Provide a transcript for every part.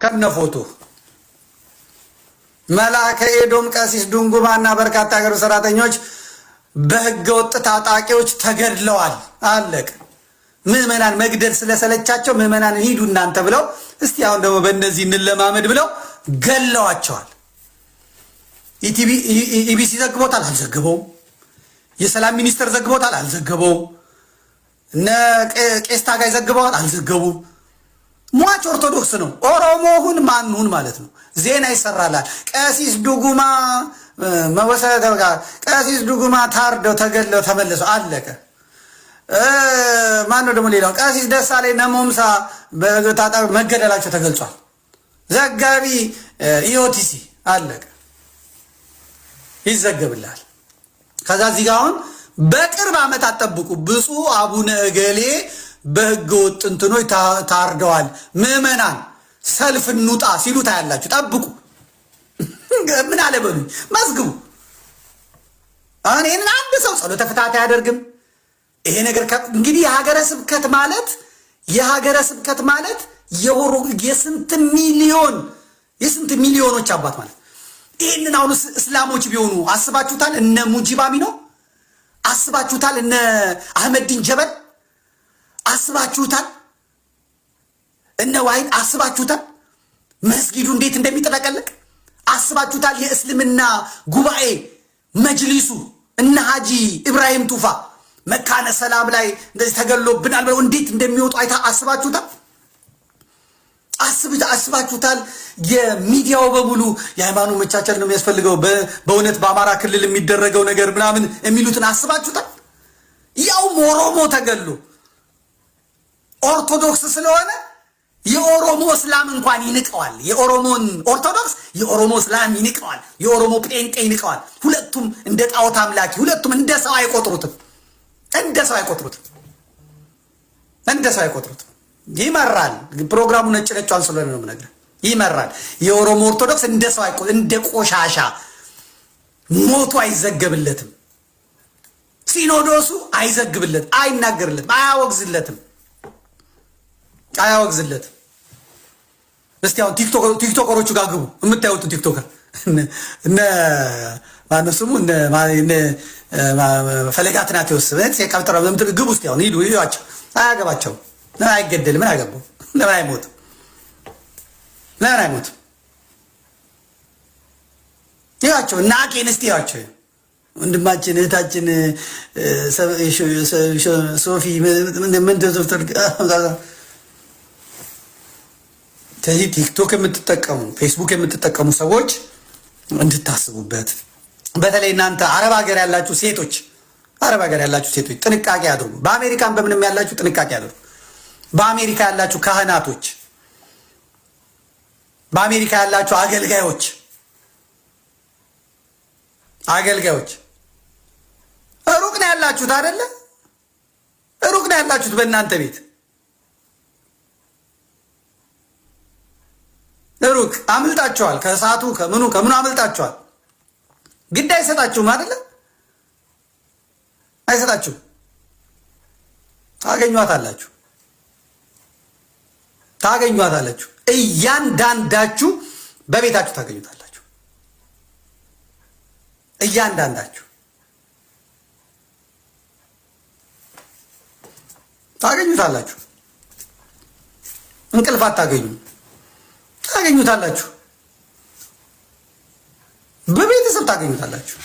ከነፎቶ መላከ ኤዶም ቀሲስ ዱንጉማና በርካታ ሀገር ሰራተኞች በህገ ወጥ ታጣቂዎች ተገድለዋል። አለቀ። ምዕመናን መግደል ስለሰለቻቸው ምዕመናን ሂዱ እናንተ ብለው እስቲ አሁን ደግሞ በእነዚህ እንለማመድ ብለው ገለዋቸዋል። ኢቢሲ ዘግቦታል፣ አልዘገበውም። የሰላም ሚኒስተር ዘግቦታል፣ አልዘገበውም። እነ ቄስ ታጋይ ዘግበዋል፣ አልዘገቡም። ሟች ኦርቶዶክስ ነው። ኦሮሞሁን ማንሁን ማለት ነው። ዜና ይሰራላል። ቀሲስ ዱጉማ ቀሲስ ዱጉማ ታርደው ተገለው ተመለሱ። አለቀ። ማነው ደግሞ ሌላው ቀሲስ ደሳለኝ ነሞምሳ መገደላቸው ተገልጿል። ዘጋቢ ኢኦቲሲ አለቀ። ይዘገብላል። ከዛ እዚህ ጋር አሁን በቅርብ ዓመታት ጠብቁ ብፁዕ አቡነ እገሌ በህገ ወጥ እንትኖች ታርደዋል፣ ምዕመናን ሰልፍ እንውጣ ሲሉ ታያላችሁ። ጠብቁ። ምን አለ በሉኝ፣ መዝግቡ። አሁን ይህንን አንድ ሰው ጸሎተ ፍትሐት አያደርግም። ይሄ ነገር እንግዲህ የሀገረ ስብከት ማለት የስንት ሚሊዮኖች አባት ማለት። ይህንን አሁን እስላሞች ቢሆኑ አስባችሁታል? እነ ሙጂባሚ ነው አስባችሁታል? እነ አህመድን ጀበል አስባችሁታል? እነ ዋሂድ አስባችሁታል? መስጊዱ እንዴት እንደሚጠለቀለቅ አስባችሁታል? የእስልምና ጉባኤ መጅሊሱ እነ ሀጂ ኢብራሂም ቱፋ መካነ ሰላም ላይ እንደዚህ ተገሎብናል ብለው እንዴት እንደሚወጡ አስባችሁታል? አስባችሁታል? የሚዲያው በሙሉ የሃይማኖት መቻቻል ነው የሚያስፈልገው፣ በእውነት በአማራ ክልል የሚደረገው ነገር ምናምን የሚሉትን አስባችሁታል? ያውም ኦሮሞ ተገሎ ኦርቶዶክስ ስለሆነ የኦሮሞ እስላም እንኳን ይንቀዋል። የኦሮሞን ኦርቶዶክስ የኦሮሞ እስላም ይንቀዋል። የኦሮሞ ጴንጤ ይንቀዋል። ሁለቱም እንደ ጣዖት አምላኪ፣ ሁለቱም እንደ ሰው አይቆጥሩትም። ይመራል። ፕሮግራሙ ነጭ ነጯን ስለሆነ ነው የምነግርህ። ይመራል። የኦሮሞ ኦርቶዶክስ እንደ ሰው እንደ ቆሻሻ ሞቱ አይዘገብለትም። ሲኖዶሱ አይዘግብለትም፣ አይናገርለትም፣ አያወግዝለትም። እስቲ አሁን ቲክቶከሮቹ ጋር ግቡ። የምታዩትን ቲክቶከር እነ ማነው ስሙ እነ ፈለጋት ናት የወስበት የቀብጠራ ለምትል ግቡ። እስቲ አሁን ሂዱ ይዋቸው። አያገባቸው። ለምን አይገደልም? ምን አገባው? ለምን አይሞትም? ይዋቸው እና አቄን እስቲ ይዋቸው። ወንድማችን እህታችን ሶፊ ምን ተዘፍተር ስለዚህ ቲክቶክ የምትጠቀሙ ፌስቡክ የምትጠቀሙ ሰዎች እንድታስቡበት። በተለይ እናንተ አረብ ሀገር ያላችሁ ሴቶች ጥንቃቄ አድርጉ። በአሜሪካን በምንም ያላችሁ ጥንቃቄ አድርጉ። በአሜሪካ ያላችሁ ካህናቶች፣ በአሜሪካ ያላችሁ አገልጋዮች ሩቅ ነው ያላችሁት አይደለ? ሩቅ ነው ያላችሁት በእናንተ ቤት ሩቅ አምልጣችኋል። ከእሳቱ ከምኑ አምልጣችኋል። ግድ አይሰጣችሁም አይደለ? አይሰጣችሁም። ታገኟታላችሁ። እያንዳንዳችሁ በቤታችሁ ታገኙታላችሁ። እያንዳንዳችሁ ታገኙታላችሁ። እንቅልፍ አታገኙም። ታገኙታላችሁ። በቤተሰብ ታገኙታላችሁ።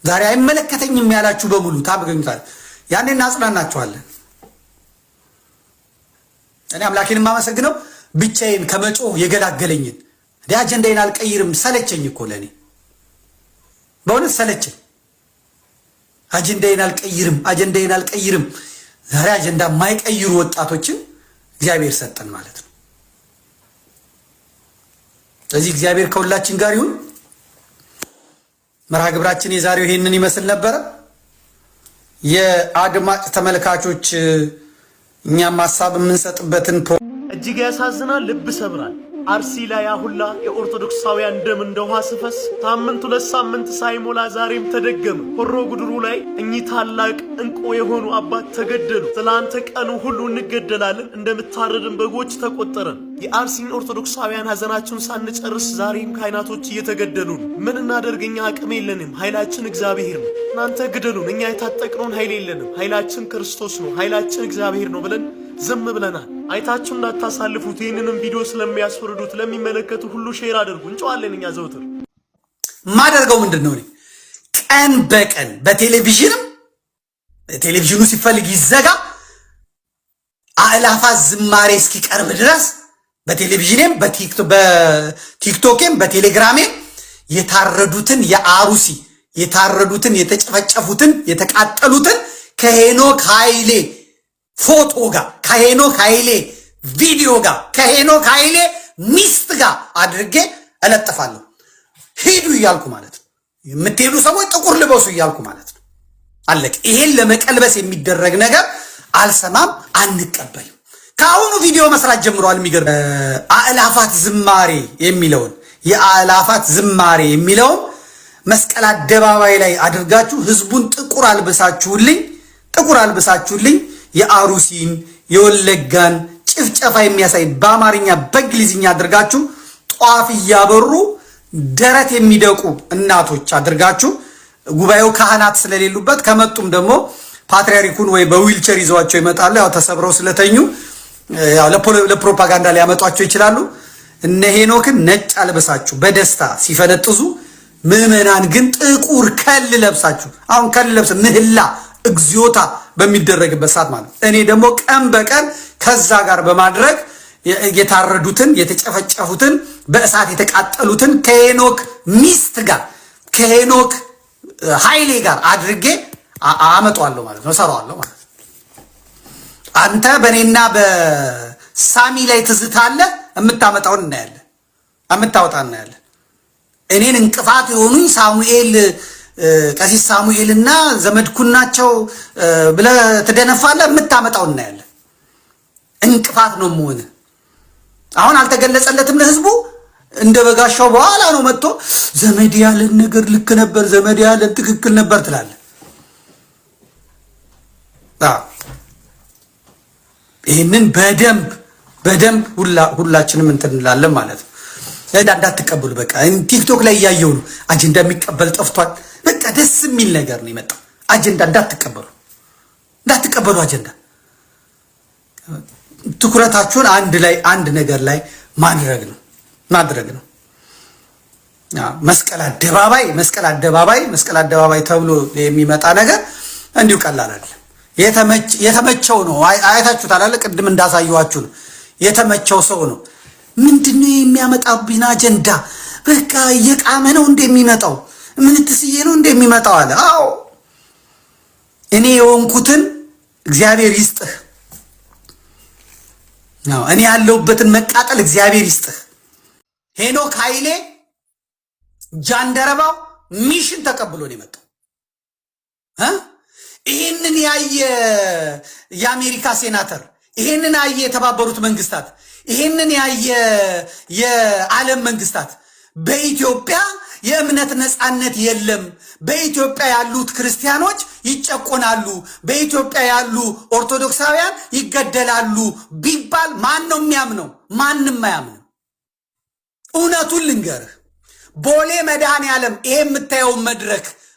ዛሬ አይመለከተኝም ያላችሁ በሙሉ ታገኙታል። ያኔ እናጽናናችኋለን። እኔ አምላኬን የማመሰግነው ብቻዬን ከመጮህ የገላገለኝን አጀንዳዬን አልቀይርም። ሰለቸኝ እኮ ለእኔ በእውነት ሰለቸኝ። አጀንዳዬን አልቀይርም። ዛሬ አጀንዳ የማይቀይሩ ወጣቶችን እግዚአብሔር ሰጠን ማለት ነው። ስለዚህ እግዚአብሔር ከሁላችን ጋር ይሁን። መርሃ ግብራችን የዛሬው ይሄንን ይመስል ነበረ። የአድማጭ ተመልካቾች እኛም ሀሳብ የምንሰጥበትን እጅግ ያሳዝናል፣ ልብ ሰብራል። አርሲ ላይ አሁላ የኦርቶዶክሳውያን ደም እንደ ውሃ ሲፈስ ሳምንት 2 ሳምንት ሳይሞላ ዛሬም ተደገመ። ሆሮ ጉድሩ ላይ እኚህ ታላቅ እንቁ የሆኑ አባት ተገደሉ። ስለአንተ ቀኑ ሁሉ እንገደላለን እንደምታረድን በጎች ተቆጠረን። የአርሲን ኦርቶዶክሳውያን ሐዘናቸውን ሳንጨርስ ዛሬም ካህናቶች እየተገደሉ ነው። ምን እናደርግ? እኛ አቅም የለንም። ኃይላችን እግዚአብሔር ነው። እናንተ ግደሉን፣ እኛ የታጠቅነውን ኃይል የለንም። ኃይላችን ክርስቶስ ነው፣ ኃይላችን እግዚአብሔር ነው ብለን ዝም ብለናል። አይታችሁ እንዳታሳልፉት። ይህንንም ቪዲዮ ስለሚያስወርዱት ለሚመለከቱ ሁሉ ሼር አድርጉ። እንጨዋለን እኛ ዘውትር ማደርገው ምንድነው? ቀን በቀን በቴሌቪዥንም ቴሌቪዥኑ ሲፈልግ ይዘጋ አእላፋት ዝማሬ እስኪቀርብ ድረስ በቴሌቪዥንም በቲክቶክም በቴሌግራምም የታረዱትን የአሩሲ የታረዱትን የተጨፈጨፉትን የተቃጠሉትን ከሄኖክ ኃይሌ ፎቶ ጋር ከሄኖክ ኃይሌ ቪዲዮ ጋር ከሄኖክ ኃይሌ ሚስት ጋር አድርጌ እለጥፋለሁ። ሂዱ እያልኩ ማለት ነው። የምትሄዱ ሰዎች ጥቁር ልበሱ እያልኩ ማለት ነው። አለቅ። ይሄን ለመቀልበስ የሚደረግ ነገር አልሰማም፣ አንቀበልም። ከአሁኑ ቪዲዮ መስራት ጀምሯል። የሚገርም አእላፋት ዝማሬ የሚለውን የአእላፋት ዝማሬ የሚለውን መስቀል አደባባይ ላይ አድርጋችሁ ህዝቡን ጥቁር አልብሳችሁልኝ የአሩሲን የወለጋን ጭፍጨፋ የሚያሳይ በአማርኛ በእንግሊዝኛ አድርጋችሁ ጧፍ እያበሩ ደረት የሚደቁ እናቶች አድርጋችሁ ጉባኤው ካህናት ስለሌሉበት ከመጡም ደግሞ ፓትርያርኩን ወይ በዊልቸር ይዘዋቸው ይመጣሉ። ያው ተሰብረው ስለተኙ ያው ለፕሮፓጋንዳ ሊያመጧቸው ይችላሉ። እነ ሄኖክን ነጭ አልበሳችሁ በደስታ ሲፈነጥዙ፣ ምዕመናን ግን ጥቁር ከል ለብሳችሁ አሁን ከል ለብሰ ምህላ እግዚኦታ በሚደረግበት ሰዓት ማለት እኔ ደግሞ ቀን በቀን ከዛ ጋር በማድረግ የታረዱትን የተጨፈጨፉትን በእሳት የተቃጠሉትን ከሄኖክ ሚስት ጋር ከሄኖክ ኃይሌ ጋር አድርጌ አመጣዋለሁ ማለት ነው፣ ሰራዋለሁ ማለት ነው። አንተ በእኔና በሳሚ ላይ ትዝታለህ፣ የምታመጣውን እናያለን፣ እናያለን። እኔን እንቅፋት የሆኑኝ ሳሙኤል ቀሲስ ሳሙኤልና ዘመድኩን ናቸው ብለህ ትደነፋለህ፣ የምታመጣውን እናያለን። እንቅፋት ነው የምሆን። አሁን አልተገለጸለትም ለህዝቡ። እንደ በጋሻው በኋላ ነው መጥቶ ዘመድ ያለን ነገር ልክ ነበር፣ ዘመድ ያለን ትክክል ነበር ትላለህ። ይህንን በደንብ ሁላችንም እንትን እንላለን ማለት ነው። እንዳትቀበሉ በቃ ቲክቶክ ላይ እያየው ነው። አጀንዳ የሚቀበል ጠፍቷል። በቃ ደስ የሚል ነገር ነው የመጣው። አጀንዳ እንዳትቀበሉ አጀንዳ። ትኩረታችሁን አንድ ነገር ላይ ማድረግ ነው። መስቀል አደባባይ ተብሎ የሚመጣ ነገር እንዲሁ ቀላል አይደለም። የተመቸው ነው። አይታችሁታል አይደል? ቅድም እንዳሳየዋችሁ ነው። የተመቸው ሰው ነው። ምንድነው የሚያመጣብኝ አጀንዳ? በቃ እየቃመ ነው እንደሚመጣው፣ ምን ትስዬ ነው እንደሚመጣው አለ። አዎ እኔ የሆንኩትን እግዚአብሔር ይስጥህ። እኔ ያለሁበትን መቃጠል እግዚአብሔር ይስጥህ። ሄኖክ ኃይሌ ጃንደረባው ሚሽን ተቀብሎ ነው የመጣው። ይህንን ያየ የአሜሪካ ሴናተር፣ ይህንን ያየ የተባበሩት መንግስታት፣ ይህንን ያየ የዓለም መንግስታት በኢትዮጵያ የእምነት ነፃነት የለም፣ በኢትዮጵያ ያሉት ክርስቲያኖች ይጨቆናሉ፣ በኢትዮጵያ ያሉ ኦርቶዶክሳውያን ይገደላሉ ቢባል ማን ነው የሚያምነው? ማንም አያምንም። እውነቱን ልንገርህ፣ ቦሌ መድኃኔዓለም ይሄ የምታየው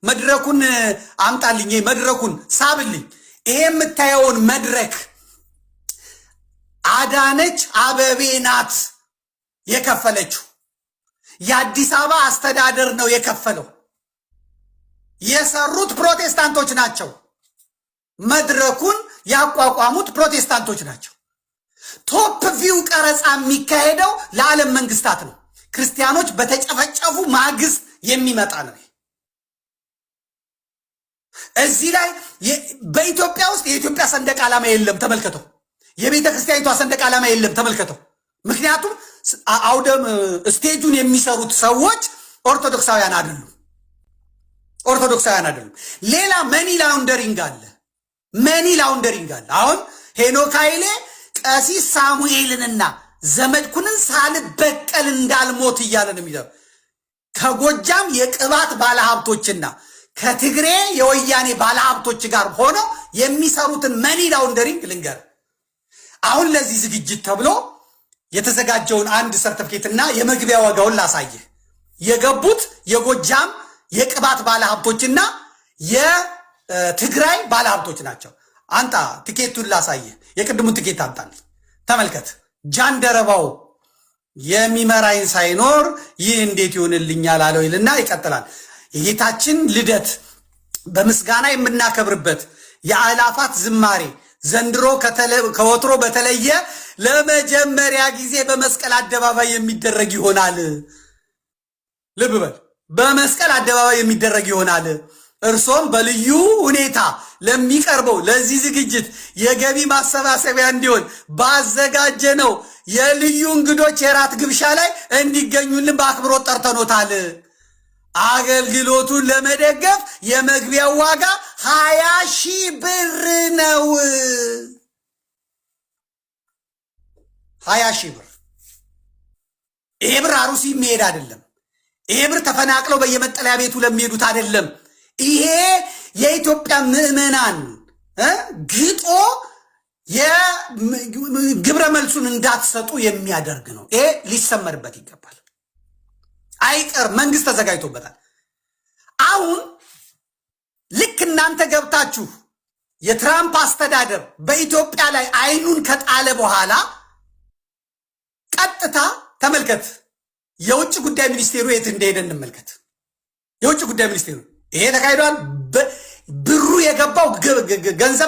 መድረኩን አምጣልኝ፣ መድረኩን ሳብልኝ። ይሄ የምታየውን መድረክ አዳነች አበቤ ናት የከፈለችው። የአዲስ አበባ አስተዳደር ነው የከፈለው። የሰሩት ፕሮቴስታንቶች ናቸው። መድረኩን ያቋቋሙት ፕሮቴስታንቶች ናቸው። ቶፕ ቪው ቀረጻ የሚካሄደው ለዓለም መንግስታት ነው። ክርስቲያኖች በተጨፈጨፉ ማግስት የሚመጣ ነው። እዚህ ላይ በኢትዮጵያ ውስጥ የኢትዮጵያ ሰንደቅ ዓላማ የለም፣ ተመልከተው። የቤተ ክርስቲያኒቷ ሰንደቅ ዓላማ የለም፣ ተመልከተው። ምክንያቱም አውደም ስቴጁን የሚሰሩት ሰዎች ኦርቶዶክሳውያን አይደሉም። ሌላ መኒ ላውንደሪንግ አለ። አሁን ሄኖክ ኃይሌ ቀሲስ ሳሙኤልንና ዘመድኩንን ሳልበቀል እንዳልሞት እያለ ነው የሚለው። ከጎጃም የቅባት ባለሀብቶችና ከትግሬ የወያኔ ባለሀብቶች ጋር ሆነው የሚሰሩትን መኒ ላውንደሪንግ ልንገር። አሁን ለዚህ ዝግጅት ተብሎ የተዘጋጀውን አንድ ሰርተፍኬትና የመግቢያ ዋጋውን ላሳይህ። የገቡት የጎጃም የቅባት ባለሀብቶችና የትግራይ ባለሀብቶች ናቸው። አንጣ ትኬቱን ላሳይህ። የቅድሙን ትኬት አምጣል፣ ተመልከት። ጃንደረባው የሚመራኝ ሳይኖር ይህ እንዴት ይሆንልኛል አለው ይልና ይቀጥላል። የጌታችን ልደት በምስጋና የምናከብርበት የአእላፋት ዝማሬ ዘንድሮ ከወትሮ በተለየ ለመጀመሪያ ጊዜ በመስቀል አደባባይ የሚደረግ ይሆናል። ልብ በል፣ በመስቀል አደባባይ የሚደረግ ይሆናል። እርሶም በልዩ ሁኔታ ለሚቀርበው ለዚህ ዝግጅት የገቢ ማሰባሰቢያ እንዲሆን ባዘጋጀነው የልዩ እንግዶች የራት ግብዣ ላይ እንዲገኙልን በአክብሮት ጠርተኖታል። አገልግሎቱን ለመደገፍ የመግቢያው ዋጋ 20,000 ብር ነው። 20,000 ብር። ይሄ ብር አሩሲ የሚሄድ አይደለም። ይሄ ብር ተፈናቅለው በየመጠለያ ቤቱ ለሚሄዱት አይደለም። ይሄ የኢትዮጵያ ምዕመናን ግጦ የግብረ መልሱን እንዳትሰጡ የሚያደርግ ነው። ይሄ ሊሰመርበት ይገባል። አይቀር፣ መንግስት ተዘጋጅቶበታል። አሁን ልክ እናንተ ገብታችሁ የትራምፕ አስተዳደር በኢትዮጵያ ላይ አይኑን ከጣለ በኋላ ቀጥታ ተመልከት፣ የውጭ ጉዳይ ሚኒስቴሩ የት እንደሄደ እንመልከት። የውጭ ጉዳይ ሚኒስቴሩ ይሄ ተካሂዷል። ብሩ የገባው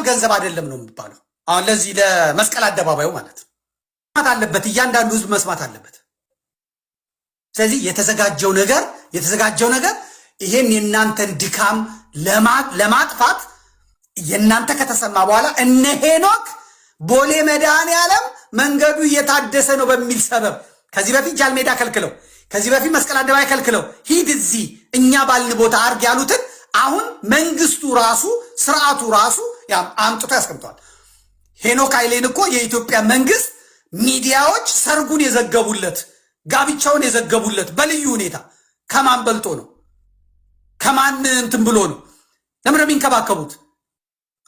ገንዘብ አይደለም ነው የሚባለው። አሁን ለዚህ ለመስቀል አደባባዩ ማለት መስማት አለበት፣ እያንዳንዱ ህዝብ መስማት አለበት። ስለዚህ የተዘጋጀው ነገር ይሄን የእናንተን ድካም ለማጥፋት የእናንተ ከተሰማ በኋላ እነ ሄኖክ ቦሌ መድኃኔዓለም መንገዱ እየታደሰ ነው በሚል ሰበብ ከዚህ በፊት ጃልሜዳ ከልክለው፣ ከዚህ በፊት መስቀል አደባባይ ከልክለው ሂድ እዚህ እኛ ባልን ቦታ አርግ ያሉትን አሁን መንግስቱ ራሱ ስርዓቱ ራሱ አምጥቶ ያስቀምጠዋል። ሄኖክ ኃይሌን እኮ የኢትዮጵያ መንግስት ሚዲያዎች ሰርጉን የዘገቡለት ጋብቻውን የዘገቡለት በልዩ ሁኔታ ከማን በልጦ ነው? ከማን እንትን ብሎ ነው? ለምን የሚንከባከቡት?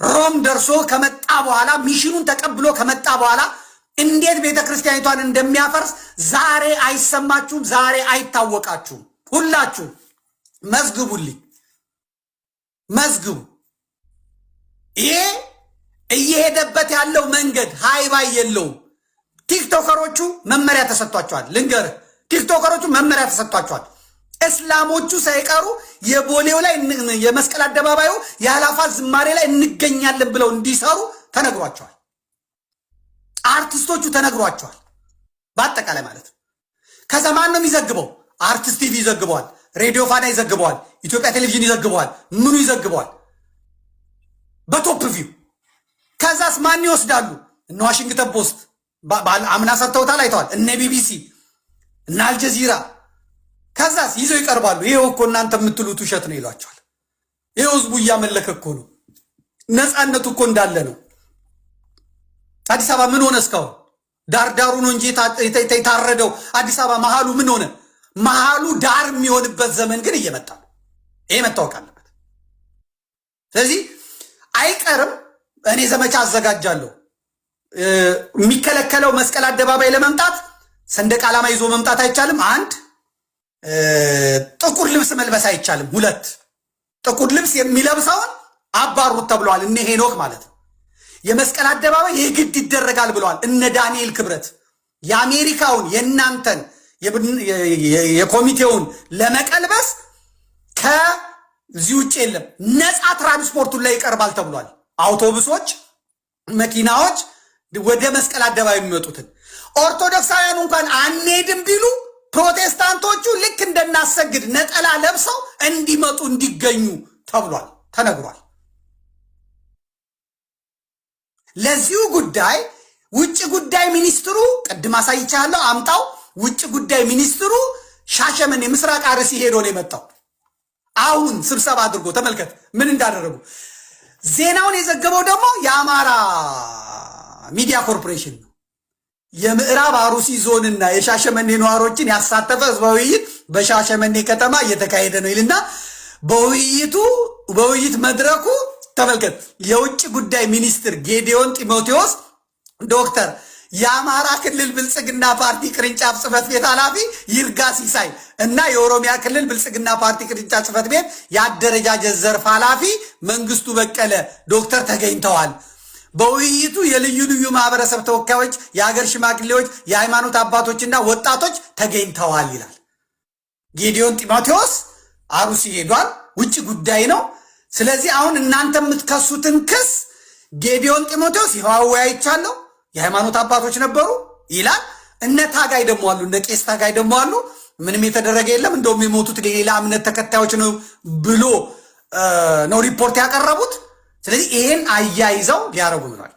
ሮም ደርሶ ከመጣ በኋላ ሚሽኑን ተቀብሎ ከመጣ በኋላ እንዴት ቤተክርስቲያኒቷን እንደሚያፈርስ ዛሬ አይሰማችሁም? ዛሬ አይታወቃችሁም? ሁላችሁ መዝግቡልኝ፣ መዝግቡ። ይሄ እየሄደበት ያለው መንገድ ሃይባይ የለውም። ቲክቶከሮቹ መመሪያ ተሰጥቷቸዋል። ልንገርህ፣ ቲክቶከሮቹ መመሪያ ተሰጥቷቸዋል። እስላሞቹ ሳይቀሩ የቦሌው ላይ የመስቀል አደባባዩ የአእላፋት ዝማሬ ላይ እንገኛለን ብለው እንዲሰሩ ተነግሯቸዋል። አርቲስቶቹ ተነግሯቸዋል። በአጠቃላይ ማለት ነው። ከዛ ማን ነው የሚዘግበው? አርቲስት ቲቪ ይዘግበዋል፣ ሬዲዮ ፋና ይዘግበዋል፣ ኢትዮጵያ ቴሌቪዥን ይዘግበዋል፣ ምኑ ይዘግበዋል በቶፕ ቪው። ከዛስ ማን ይወስዳሉ? እነ ዋሽንግተን ፖስት አምና ሰጥተውታል፣ አይተዋል። እነ ቢቢሲ እነ አልጀዚራ። ከዛስ ይዘው ይቀርባሉ። ይሄው እኮ እናንተ የምትሉት ውሸት ነው ይሏቸዋል። ይሄው ህዝቡ እያመለከ እኮ ነው። ነፃነቱ እኮ እንዳለ ነው። አዲስ አበባ ምን ሆነ? እስካሁን ዳርዳሩ ነው እንጂ የታረደው አዲስ አበባ መሃሉ ምን ሆነ? መሃሉ ዳር የሚሆንበት ዘመን ግን እየመጣ ነው። ይሄ መታወቅ አለበት። ስለዚህ አይቀርም። እኔ ዘመቻ አዘጋጃለሁ። የሚከለከለው መስቀል አደባባይ ለመምጣት ሰንደቅ ዓላማ ይዞ መምጣት አይቻልም። አንድ ጥቁር ልብስ መልበስ አይቻልም። ሁለት ጥቁር ልብስ የሚለብሰውን አባሩት ተብለዋል። እነ ሄኖክ ማለት ነው። የመስቀል አደባባይ የግድ ይደረጋል ብለዋል እነ ዳንኤል ክብረት። የአሜሪካውን የእናንተን የኮሚቴውን ለመቀልበስ ከዚህ ውጭ የለም። ነፃ ትራንስፖርቱን ላይ ይቀርባል ተብሏል። አውቶቡሶች፣ መኪናዎች ወደ መስቀል አደባባይ የሚመጡትን ኦርቶዶክሳውያኑ እንኳን አንሄድም ቢሉ ፕሮቴስታንቶቹ ልክ እንደናሰግድ ነጠላ ለብሰው እንዲመጡ እንዲገኙ ተብሏል፣ ተነግሯል። ለዚሁ ጉዳይ ውጭ ጉዳይ ሚኒስትሩ ቅድም አሳይቻለሁ፣ አምጣው። ውጭ ጉዳይ ሚኒስትሩ ሻሸመኔ ምስራቅ አርሲ ሄዶ ነው የመጣው። አሁን ስብሰባ አድርጎ ተመልከት ምን እንዳደረጉ። ዜናውን የዘገበው ደግሞ የአማራ ሚዲያ ኮርፖሬሽን ነው። የምዕራብ አሩሲ ዞንና የሻሸመኔ ነዋሪዎችን ያሳተፈ ህዝባዊ ውይይት በሻሸመኔ ከተማ እየተካሄደ ነው ይልና በውይይት መድረኩ ተመልከት የውጭ ጉዳይ ሚኒስትር ጌዲዮን ጢሞቴዎስ ዶክተር የአማራ ክልል ብልጽግና ፓርቲ ቅርንጫፍ ጽህፈት ቤት ኃላፊ ይርጋ ሲሳይ እና የኦሮሚያ ክልል ብልጽግና ፓርቲ ቅርንጫፍ ጽህፈት ቤት የአደረጃጀት ዘርፍ ኃላፊ መንግስቱ በቀለ ዶክተር ተገኝተዋል። በውይይቱ የልዩ ልዩ ማህበረሰብ ተወካዮች፣ የሀገር ሽማግሌዎች፣ የሃይማኖት አባቶችና ወጣቶች ተገኝተዋል ይላል። ጌዲዮን ጢሞቴዎስ አሩሲ ሄዷል። ውጭ ጉዳይ ነው። ስለዚህ አሁን እናንተ የምትከሱትን ክስ ጌዲዮን ጢሞቴዎስ ይኸው አወያይቻለሁ፣ የሃይማኖት አባቶች ነበሩ ይላል። እነ ታጋይ ደግሞ አሉ፣ እነ ቄስ ታጋይ ደግሞ አሉ። ምንም የተደረገ የለም እንደውም የሞቱት ሌላ እምነት ተከታዮች ነው ብሎ ነው ሪፖርት ያቀረቡት። ስለዚህ ይሄን አያይዘው ሊያረጉ ይላል።